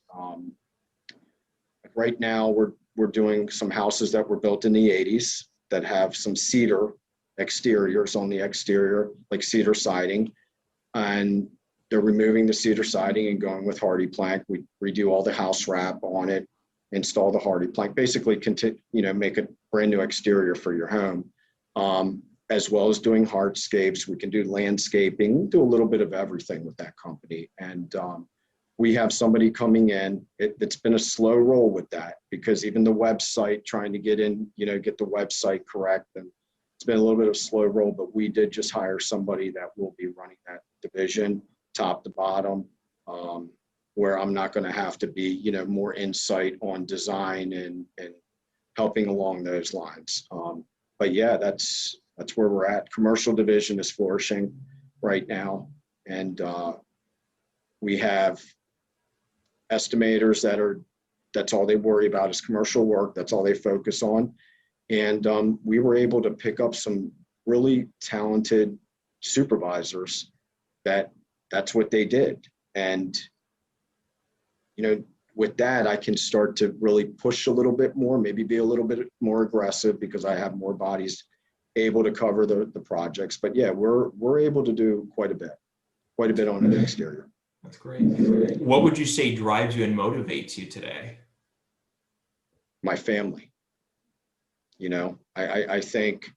right now we're doing some houses that were built in the 80s that have some cedar exteriors on the exterior, like cedar siding. And they're removing the cedar siding and going with hardy plank. We redo all the house wrap on it, install the hardy plank, basically make a brand new exterior for your home, as well as doing hardscapes. We can do landscaping, do a little bit of everything with that company. And we have somebody coming in. It's been a slow roll with that because even the website, trying to get in, get the website correct, and it's been a little bit of a slow roll, but we did just hire somebody that will be running that division top to bottom, where I'm not going to have to be, more insight on design and helping along those lines. But yeah, that's where we're at. Commercial division is flourishing right now. And we have estimators that's all they worry about is commercial work. That's all they focus on. And we were able to pick up some really talented supervisors that's what they did. And, with that, I can start to really push a little bit more, maybe be a little bit more aggressive because I have more bodies able to cover the projects. But yeah, we're able to do quite a bit on the exterior. That's great. What would you say drives you and motivates you today? My family. I think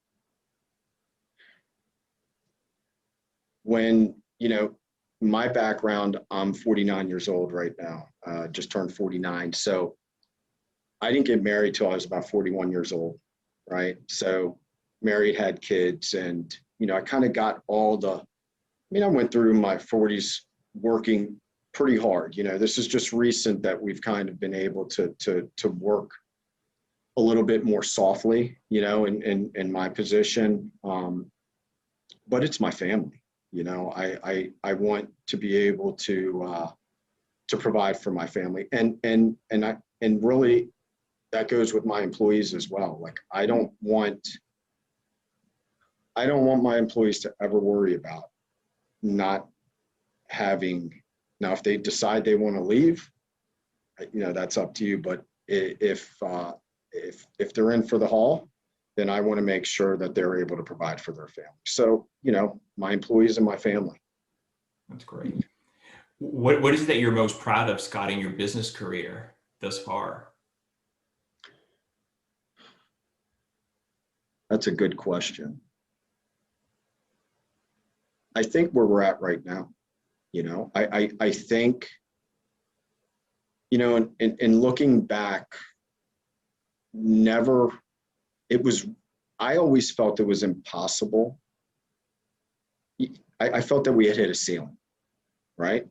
when, my background, I'm 49 years old right now, just turned 49. So I didn't get married till I was about 41 years old, right? So married, had kids, and, I kind of got I went through my 40s working pretty hard. This is just recent that we've kind of been able to work a little bit more softly, in my position. But it's my family. I want to be able to provide for my family, and really that goes with my employees as well. Like I don't want my employees to ever worry about not having. Now, if they decide they want to leave, that's up to you. But if they're in for the haul, then I want to make sure that they're able to provide for their family. So, my employees and my family. That's great. What is it that you're most proud of, Scott, in your business career thus far? That's a good question. I think where we're at right now, I think, in looking back, I always felt it was impossible. I felt that we had hit a ceiling, right?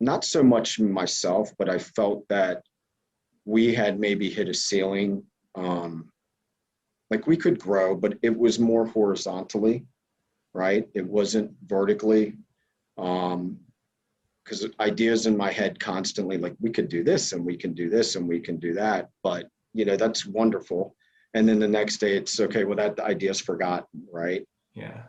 Not so much myself, but I felt that we had maybe hit a ceiling. Like we could grow, but it was more horizontally, right? It wasn't vertically. Because ideas in my head constantly, like we could do this and we can do this and we can do that, but that's wonderful. And then the next day it's okay, well, that idea's forgotten, right? Yeah.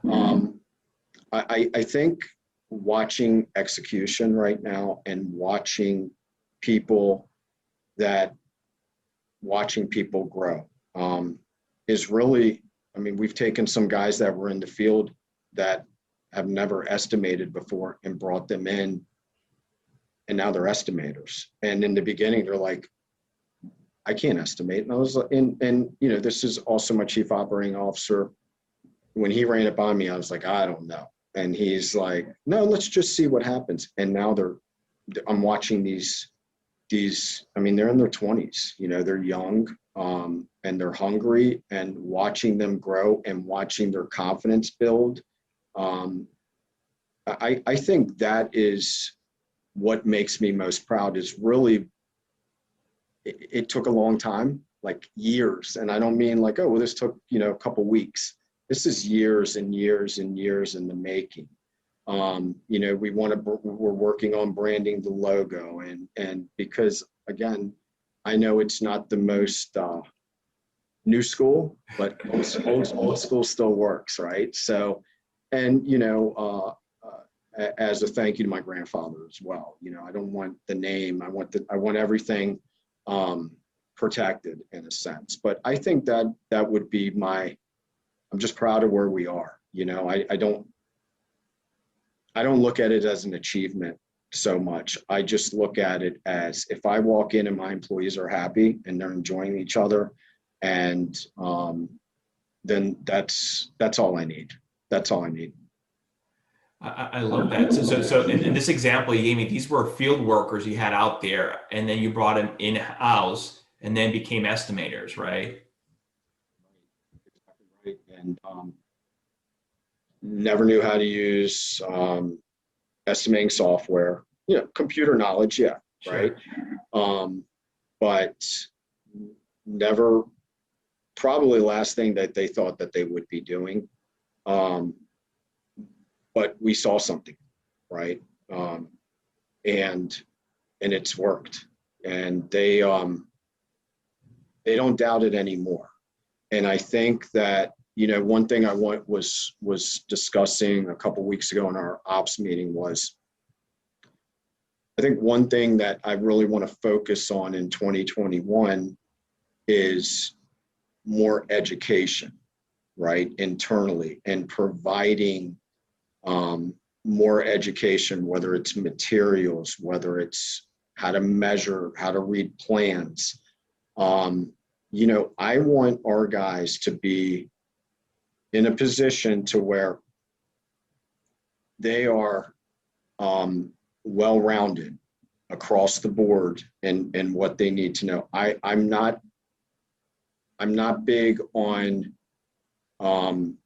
I think watching execution right now and watching people grow is really, we've taken some guys that were in the field that have never estimated before and brought them in, and now they're estimators. And in the beginning, they're like, I can't estimate. And I was, and this is also my chief operating officer. When he ran it by me, I was like, I don't know. And he's like, no, let's just see what happens. And now I'm watching these, they're in their 20s, they're young, and they're hungry, and watching them grow and watching their confidence build. I think that is what makes me most proud. Is really, it took a long time, like years. And I don't mean like, oh, well, this took, a couple weeks. This is years and years and years in the making. We're working on branding the logo, and because again, I know it's not the most new school, but old school still works, right? So, and as a thank you to my grandfather as well. I don't want the name. I want everything protected in a sense. But I think that would be I'm just proud of where we are. I don't look at it as an achievement so much. I just look at it as, if I walk in and my employees are happy and they're enjoying each other, and then that's all I need. That's all I need. I love that. So in this example you gave me, these were field workers you had out there, and then you brought them in-house and then became estimators, right? Right. And never knew how to use estimating software, computer knowledge, yeah, Sure. right. But never, probably last thing that they thought that they would be doing. But we saw something, right? And it's worked, and they don't doubt it anymore. And I think that, one thing I was discussing a couple of weeks ago in our ops meeting was, I think one thing that I really want to focus on in 2021 is more education, right? Internally, and providing more education, whether it's materials, whether it's how to measure, how to read plans. I want our guys to be in a position to where they are well-rounded across the board in what they need to know. I'm not big on, I'm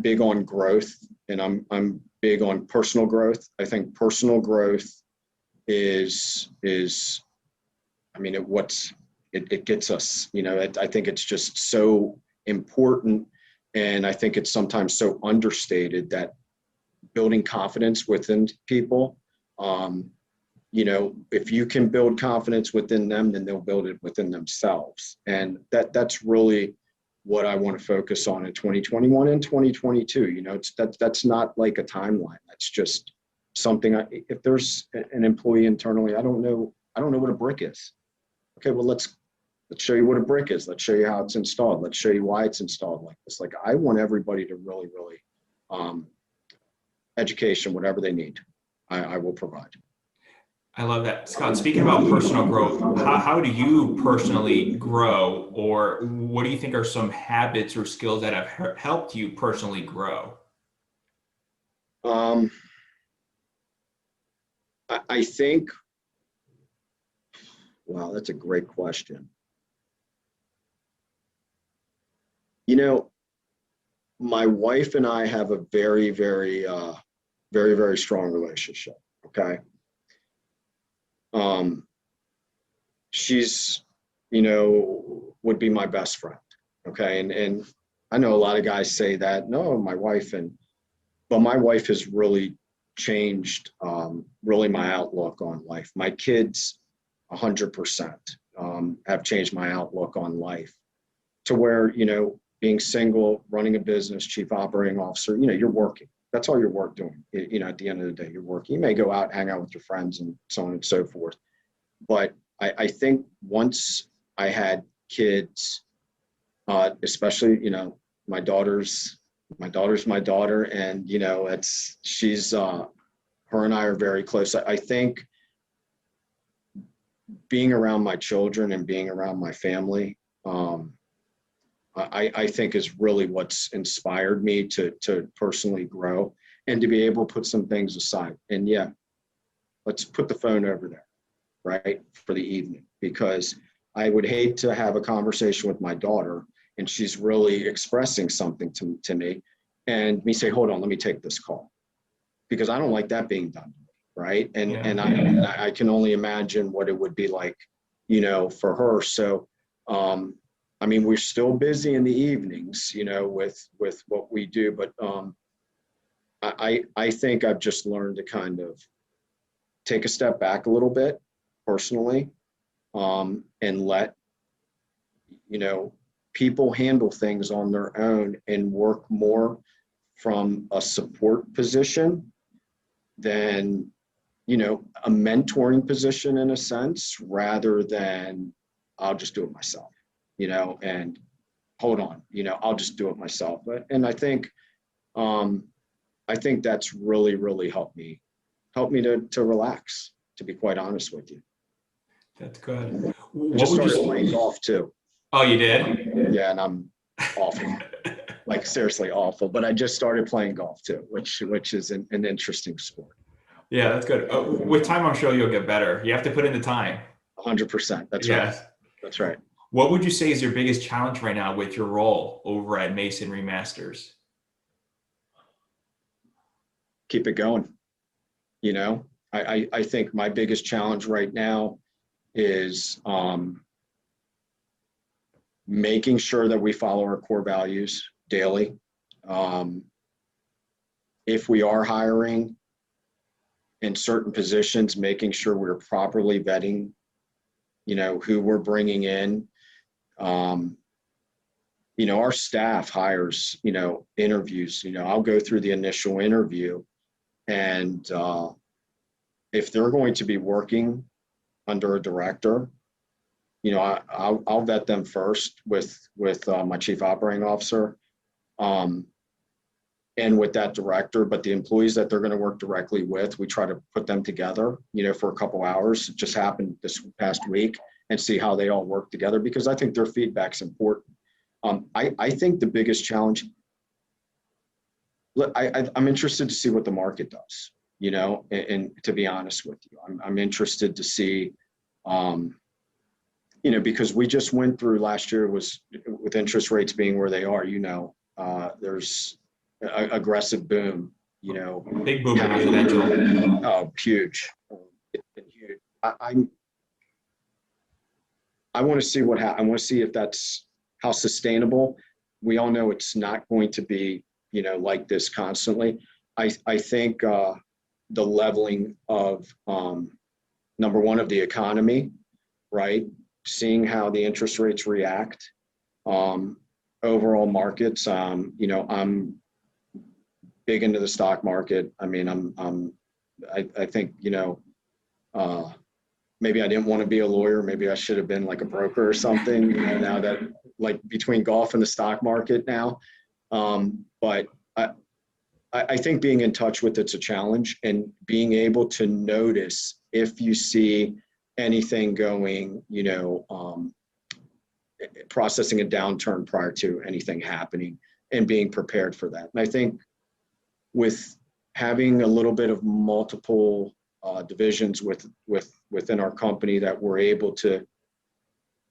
big on growth, and I'm big on personal growth. I think personal growth is it gets us, I think it's just so important. And I think it's sometimes so understated that building confidence within people, if you can build confidence within them, then they'll build it within themselves. And that's really what I want to focus on in 2021 and 2022. That's not like a timeline. That's just something. If there's an employee internally, I don't know what a brick is. Okay, well, let's show you what a brick is. Let's show you how it's installed. Let's show you why it's installed like this. Like, I want everybody to really, education, whatever they need, I will provide. I love that. Scott, speaking about personal growth, how do you personally grow, or what do you think are some habits or skills that have helped you personally grow? Um, I think, wow, that's a great question. You know, my wife and I have a very strong relationship. Okay. Um, she's, would be my best friend. Okay. And I know a lot of guys say that, no, my wife, but my wife has really changed, really my outlook on life. My kids, 100%, have changed my outlook on life to where, being single, running a business, chief operating officer, you're working. That's all your work doing. At the end of the day, you're working. You may go out, hang out with your friends and so on and so forth. But I think once I had kids, especially, my daughter's my daughter, and she's her and I are very close. I think being around my children and being around my family, I think is really what's inspired me to personally grow and to be able to put some things aside. And yeah, let's put the phone over there, right, for the evening, because I would hate to have a conversation with my daughter and she's really expressing something to me and me say, hold on, let me take this call, because I don't like that being done to me, right? And I can only imagine what it would be like, for her. So I mean, we're still busy in the evenings, with what we do, but I think I've just learned to kind of take a step back a little bit personally, and let, people handle things on their own and work more from a support position than, a mentoring position in a sense, rather than I'll just do it myself, and hold on, I'll just do it myself. And I think that's really helped me to relax, to be quite honest with you. That's good. I What just would you started playing golf too. Oh, you did? Yeah, and I'm awful, like seriously awful. But I just started playing golf too, which is an interesting sport. Yeah, that's good. With time, I'm sure you'll get better. You have to put in the time. 100%. That's right. Yes. That's right. What would you say is your biggest challenge right now with your role over at Masonry Masters? Keep it going. I think my biggest challenge right now is making sure that we follow our core values daily. If we are hiring in certain positions, making sure we're properly vetting, who we're bringing in. Our staff hires, interviews, I'll go through the initial interview, and if they're going to be working under a director, I'll vet them first with my chief operating officer, and with that director. But the employees that they're going to work directly with, we try to put them together, for a couple hours. It just happened this past week, and see how they all work together, because I think their feedback's important. I think the biggest challenge, I'm interested to see what the market does, and to be honest with you, I'm interested to see, because we just went through last year, was with interest rates being where they are, there's aggressive boom, Big boom in residential. Oh, huge. It's been huge. I want to see I want to see if that's how sustainable. We all know it's not going to be, like this constantly. I think the leveling of, number one, of the economy, right? Seeing how the interest rates react, overall markets. I'm big into the stock market. I mean, I think, maybe I didn't want to be a lawyer. Maybe I should have been like a broker or something, now that, like, between golf and the stock market now. But I think being in touch with it's a challenge, and being able to notice if you see anything going, processing a downturn prior to anything happening and being prepared for that. And I think with having a little bit of multiple divisions within our company, that we're able to,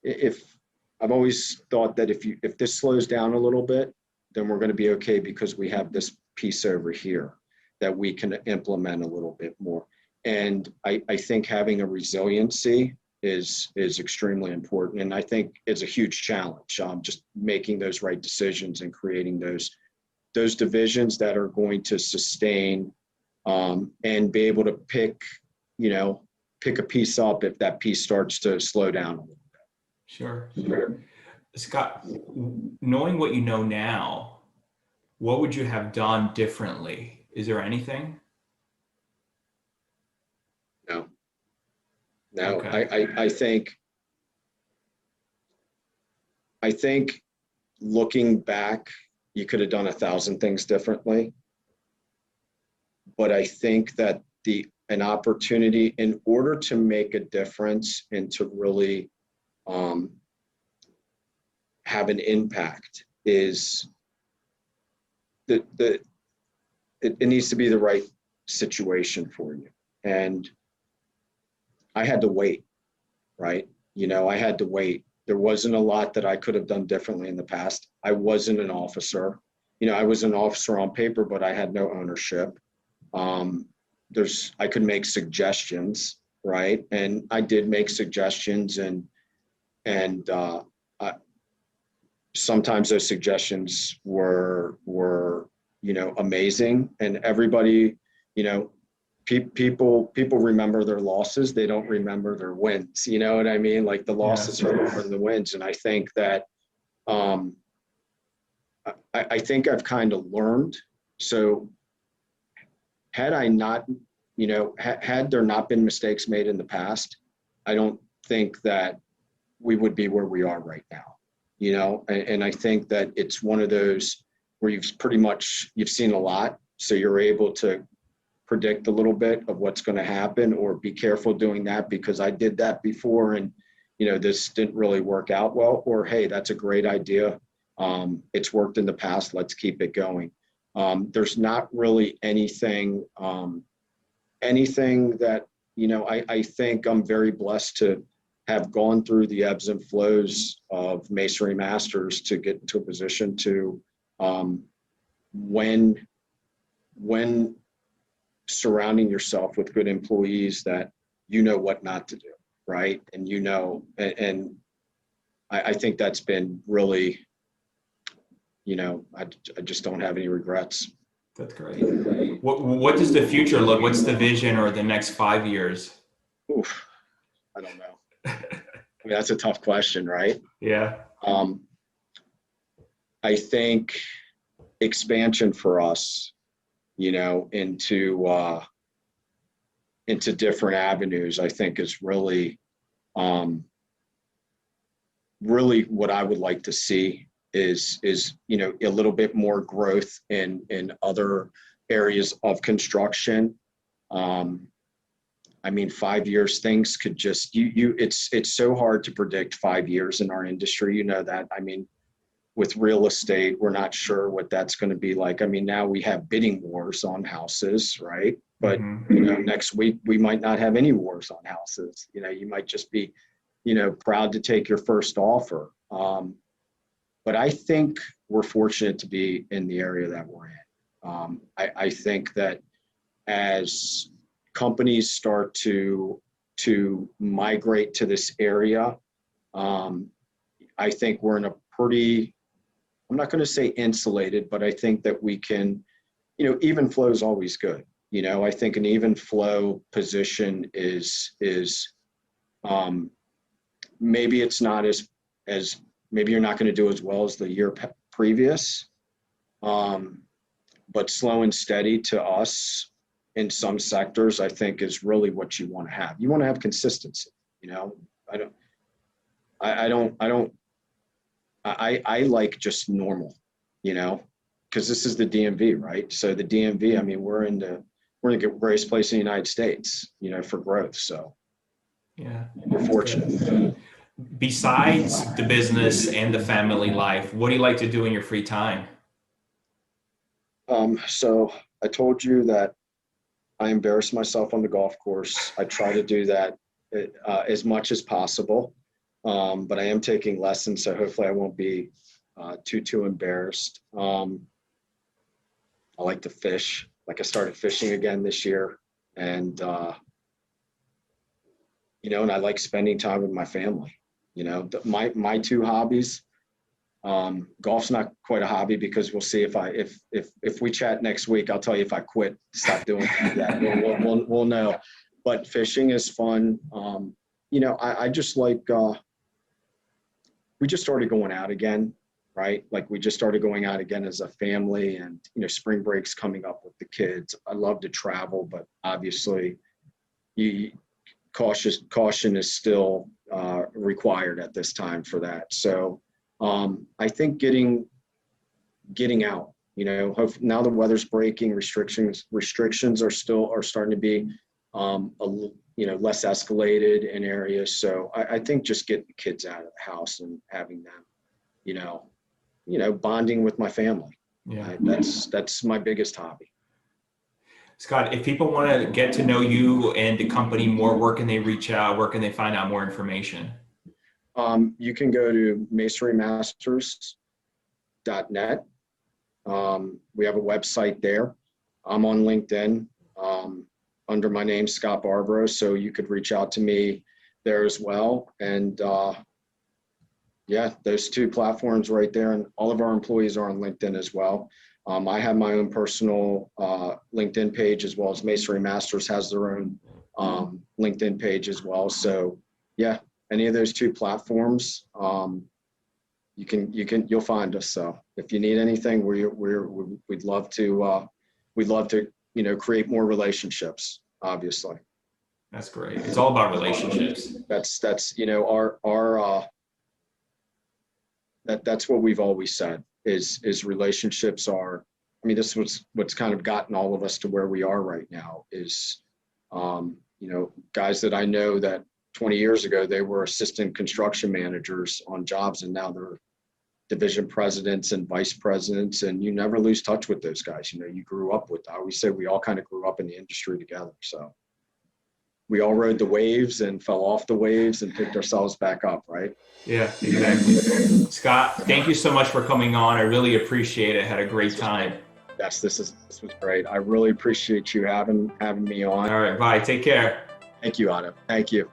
if I've always thought that if this slows down a little bit, then we're going to be okay, because we have this piece over here that we can implement a little bit more. And I think having a resiliency is extremely important. And I think it's a huge challenge, just making those right decisions and creating those divisions that are going to sustain and be able to pick a piece up if that piece starts to slow down a little bit. Sure. Scott, knowing what you know now, what would you have done differently? Is there anything? No. Okay. I think looking back, you could have done 1,000 things differently. But I think that an opportunity in order to make a difference and to really have an impact is it needs to be the right situation for you. And I had to wait, right? I had to wait. There wasn't a lot that I could have done differently in the past. I wasn't an officer. I was an officer on paper, but I had no ownership. I could make suggestions, right? And I did make suggestions, and sometimes those suggestions were amazing. And everybody, people remember their losses. They don't remember their wins. You know what I mean? Like the losses are more than the wins. And I think that I think I've kind of learned. So had I not, had there not been mistakes made in the past, I don't think that we would be where we are right now. And I think that it's one of those where you've seen a lot. So you're able to predict a little bit of what's going to happen, or be careful doing that because I did that before and, this didn't really work out well, or, hey, that's a great idea. It's worked in the past. Let's keep it going. There's not really anything that, I think I'm very blessed to have gone through the ebbs and flows of Masonry Masters to get into a position to, when surrounding yourself with good employees that what not to do, right? And and I think that's been really, I just don't have any regrets. That's great. What does the future look? What's the vision or the next 5 years? Oof, I don't know. That's a tough question, right? Yeah. I think expansion for us, into different avenues, I think is really what I would like to see is a little bit more growth in other areas of construction. 5 years, things could just it's so hard to predict 5 years in our industry. That. With real estate, we're not sure what that's going to be like. Now we have bidding wars on houses, right? But next week we might not have any wars on houses. You might just be proud to take your first offer. But I think we're fortunate to be in the area that we're in. I think that as companies start to migrate to this area, I think we're in a pretty, I'm not going to say insulated, but I think that we can, even flow is always good. I think an even flow position is maybe it's not as maybe you're not going to do as well as the year previous, but slow and steady to us in some sectors, I think is really what you want to have. You want to have consistency. I like just normal, because this is the DMV, right? So the DMV, we're in the we're in the greatest place in the United States, you know, for growth. So Yeah, we're fortunate. besides the business and the family life, what do you like to do in your free time? So I told you that I embarrass myself on the golf course. I try to do that as much as possible, but I am taking lessons, so hopefully I won't be too embarrassed. I like to fish. Like I started fishing again this year, and you know, and I like spending time with my family. You know, my two hobbies. Golf's not quite a hobby because we'll see if we chat next week, I'll tell you if I quit, stop doing that. We'll know. But fishing is fun. You know, I just like. We just started going out again, right? Like we just started going out again as a family, and you know, spring break's coming up with the kids. I love to travel, but obviously, caution is still required at this time for that. So I think getting out, you know, now the weather's breaking, restrictions are starting to be you know, less escalated in areas. So I think just getting the kids out of the house and having them, you know, bonding with my family. Yeah. That's my biggest hobby. Scott, if people want to get to know you and the company more, where can they reach out? Where can they find out more information? You can go to masonrymasters.net. We have a website there. I'm on LinkedIn under my name, Scott Barbaro, so you could reach out to me there as well. And yeah, those two platforms right there, and all of our employees are on LinkedIn as well. I have my own personal LinkedIn page, as well as Masonry Masters has their own LinkedIn page as well. So yeah, any of those two platforms, you'll find us. So if you need anything, we'd love to you know, create more relationships, obviously. That's great. It's all about relationships. That's you know, that's what we've always said is relationships are, I mean, this was what's kind of gotten all of us to where we are right now is, you know, guys that I know that 20 years ago, they were assistant construction managers on jobs, and now they're division presidents and vice presidents, and you never lose touch with those guys. You know, you grew up with, I always say we all kind of grew up in the industry together. So we all rode the waves and fell off the waves and picked ourselves back up, right? Yeah, exactly. Scott, thank you so much for coming on. I really appreciate it. Had a great time. Yes, this was great. I really appreciate you having me on. All right, bye. Take care. Thank you, Otto. Thank you.